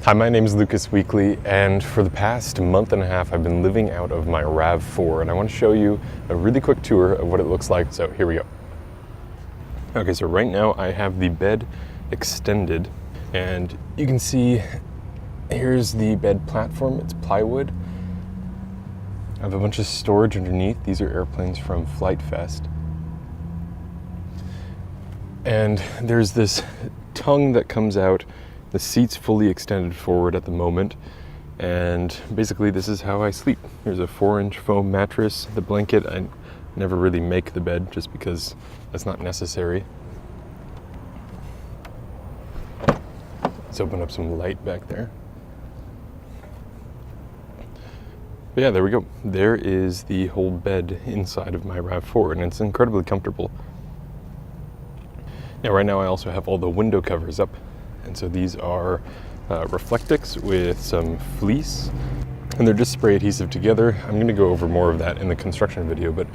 Hi, my name is Lucas Weekly, and for the past month and a half I've been living out of my RAV4, and I want to show you a really quick tour of what it looks like, so here we go. Okay, so right now I have the bed extended, and you can see here's the bed platform. It's plywood. I have a bunch of storage underneath. These are airplanes from Flight Fest. And there's this tongue that comes out. The seat's fully extended forward at the moment, and basically this is how I sleep. Here's a 4-inch foam mattress. The blanket, I never really make the bed just because that's not necessary. Let's open up some light back there. But yeah, there we go. There is the whole bed inside of my RAV4, and it's incredibly comfortable. Now right now I also have all the window covers up. And so these are Reflectix with some fleece, and they're just spray adhesive together. I'm going to go over more of that in the construction video, but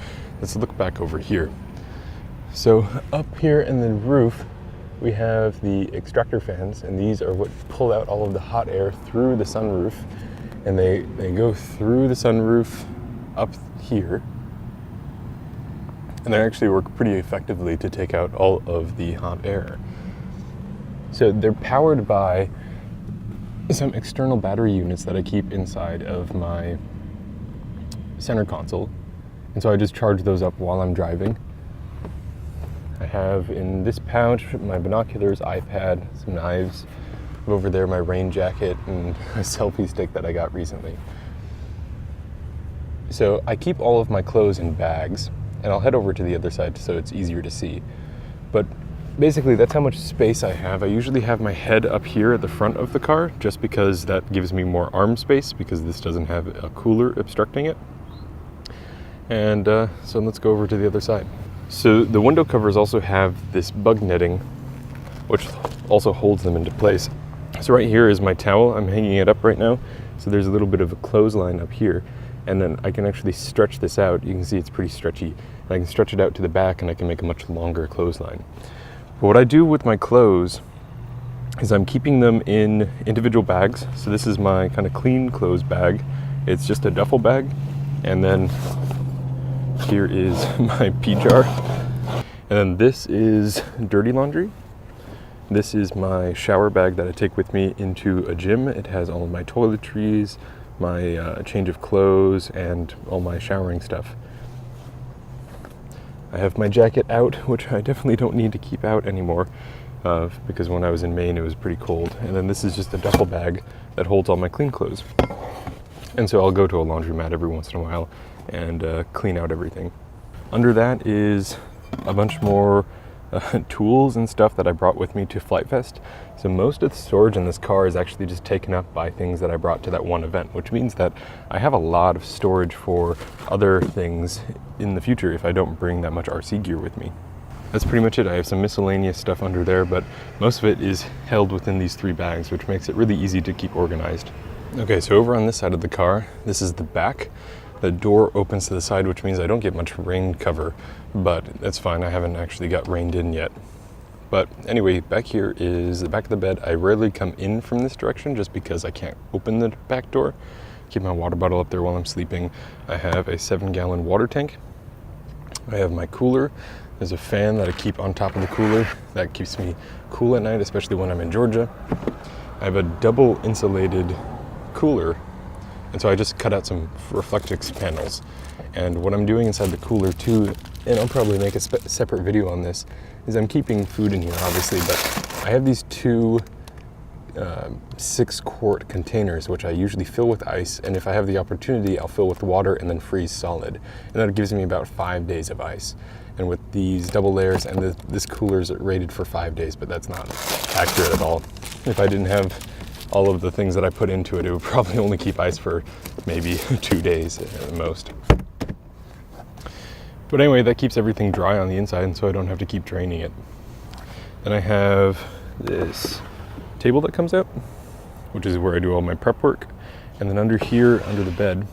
let's look back over here. So up here in the roof, we have the extractor fans, and these are what pull out all of the hot air through the sunroof, and they go through the sunroof up here, and they actually work pretty effectively to take out all of the hot air. So they're powered by some external battery units that I keep inside of my center console. And so I just charge those up while I'm driving. I have in this pouch my binoculars, iPad, some knives. Over there my rain jacket and a selfie stick that I got recently. So I keep all of my clothes in bags, and I'll head over to the other side so it's easier to see. But basically, that's how much space I have. I usually have my head up here at the front of the car just because that gives me more arm space, because this doesn't have a cooler obstructing it. And so let's go over to the other side. So the window covers also have this bug netting, which also holds them into place. So right here is my towel. I'm hanging it up right now. So there's a little bit of a clothesline up here. And then I can actually stretch this out. You can see it's pretty stretchy. And I can stretch it out to the back, and I can make a much longer clothesline. But what I do with my clothes is I'm keeping them in individual bags. So this is my kind of clean clothes bag. It's just a duffel bag. And then here is my pee jar. And then this is dirty laundry. This is my shower bag that I take with me into a gym. It has all of my toiletries, my change of clothes, and all my showering stuff. I have my jacket out, which I definitely don't need to keep out anymore because when I was in Maine it was pretty cold. And then this is just a duffel bag that holds all my clean clothes. And so I'll go to a laundromat every once in a while and clean out everything. Under that is a bunch more tools and stuff that I brought with me to Flight Fest. So most of the storage in this car is actually just taken up by things that I brought to that one event, which means that I have a lot of storage for other things in the future if I don't bring that much RC gear with me. That's pretty much it. I have some miscellaneous stuff under there, but most of it is held within these 3 bags, which makes it really easy to keep organized. Okay, so over on this side of the car, this is the back. The door opens to the side, which means I don't get much rain cover, but that's fine. I haven't actually got rained in yet. But anyway, back here is the back of the bed. I rarely come in from this direction just because I can't open the back door. Keep my water bottle up there while I'm sleeping. I have a 7-gallon water tank. I have my cooler. There's a fan that I keep on top of the cooler that keeps me cool at night, especially when I'm in Georgia. I have a double insulated cooler, and so I just cut out some Reflectix panels. And what I'm doing inside the cooler too, and I'll probably make a separate video on this, is I'm keeping food in here obviously, but I have these 2 6-quart containers, which I usually fill with ice, and if I have the opportunity, I'll fill with water and then freeze solid. And that gives me about 5 days of ice. And with these double layers, and this cooler is rated for 5 days, but that's not accurate at all. If I didn't have all of the things that I put into it, it would probably only keep ice for maybe 2 days at the most. But anyway, that keeps everything dry on the inside, and so I don't have to keep draining it. Then I have this table that comes out, which is where I do all my prep work. And then under here, under the bed,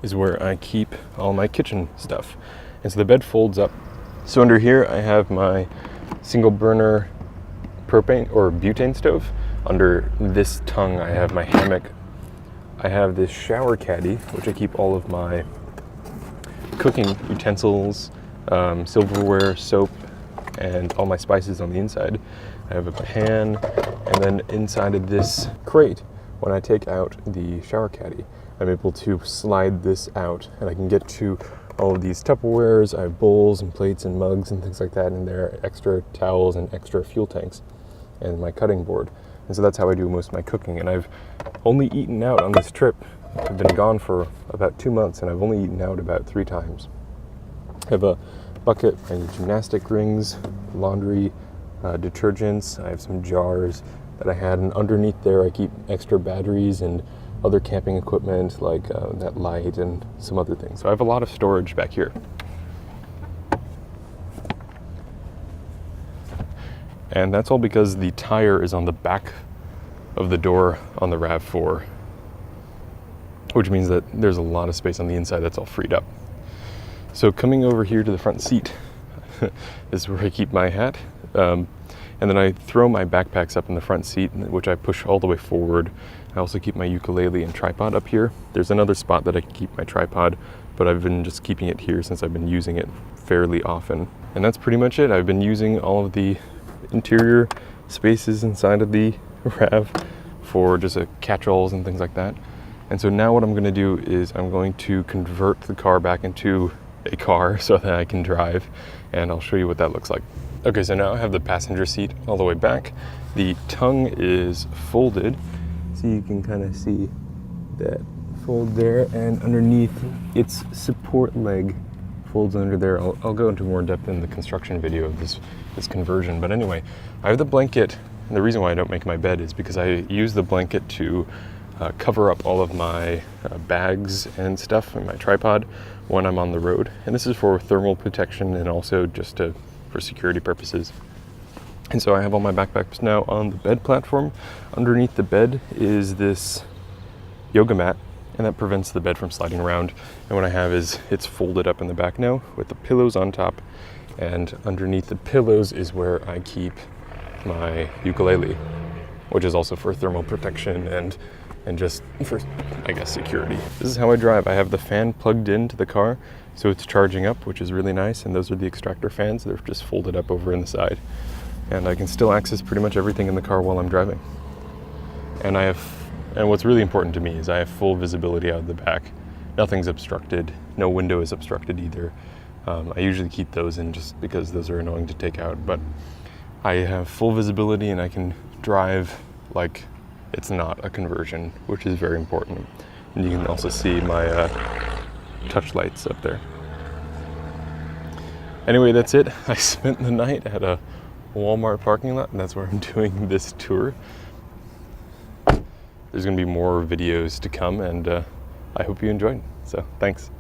is where I keep all my kitchen stuff. And so the bed folds up. So under here I have my single burner propane or butane stove. under this tongue, I have my hammock. I have this shower caddy, which I keep all of my cooking utensils, silverware, soap, and all my spices on the inside. I have a pan, and then inside of this crate, when I take out the shower caddy, I'm able to slide this out, and I can get to all of these Tupperwares. I have bowls and plates and mugs and things like that, and there are extra towels and extra fuel tanks, and my cutting board. And so that's how I do most of my cooking. And I've only eaten out on this trip. I've been gone for about 2 months, and I've only eaten out about 3 times. I have a bucket and gymnastic rings, laundry, detergents. I have some jars that I had, and underneath there I keep extra batteries and other camping equipment like that light and some other things. So I have a lot of storage back here. And that's all because the tire is on the back of the door on the RAV4, which means that there's a lot of space on the inside that's all freed up. So coming over here to the front seat is where I keep my hat. And then I throw my backpacks up in the front seat, which I push all the way forward. I also keep my ukulele and tripod up here. There's another spot that I can keep my tripod, but I've been just keeping it here since I've been using it fairly often. And that's pretty much it. I've been using all of the interior spaces inside of the RAV for just catch-alls and things like that. And so now what I'm going to do is I'm going to convert the car back into a car so that I can drive, and I'll show you what that looks like. Okay, so now I have the passenger seat all the way back. The tongue is folded, so you can kind of see that fold there, and underneath its support leg folds under there. I'll go into more depth in the construction video of this conversion. But anyway, I have the blanket, and the reason why I don't make my bed is because I use the blanket to cover up all of my bags and stuff and my tripod when I'm on the road. And this is for thermal protection and also just for security purposes. And so I have all my backpacks now on the bed platform. Underneath the bed is this yoga mat, and that prevents the bed from sliding around. And what I have is it's folded up in the back now with the pillows on top, and underneath the pillows is where I keep my ukulele, which is also for thermal protection and just for, I guess, security. This is how I drive. I have the fan plugged into the car, so it's charging up, which is really nice, and those are the extractor fans. They're just folded up over in the side, and I can still access pretty much everything in the car while I'm driving. And what's really important to me is I have full visibility out of the back. Nothing's obstructed. No window is obstructed either. I usually keep those in just because those are annoying to take out, but I have full visibility and I can drive like it's not a conversion, which is very important. And you can also see my touch lights up there. Anyway, that's it. I spent the night at a Walmart parking lot, and that's where I'm doing this tour. There's going to be more videos to come, and I hope you enjoyed. So thanks.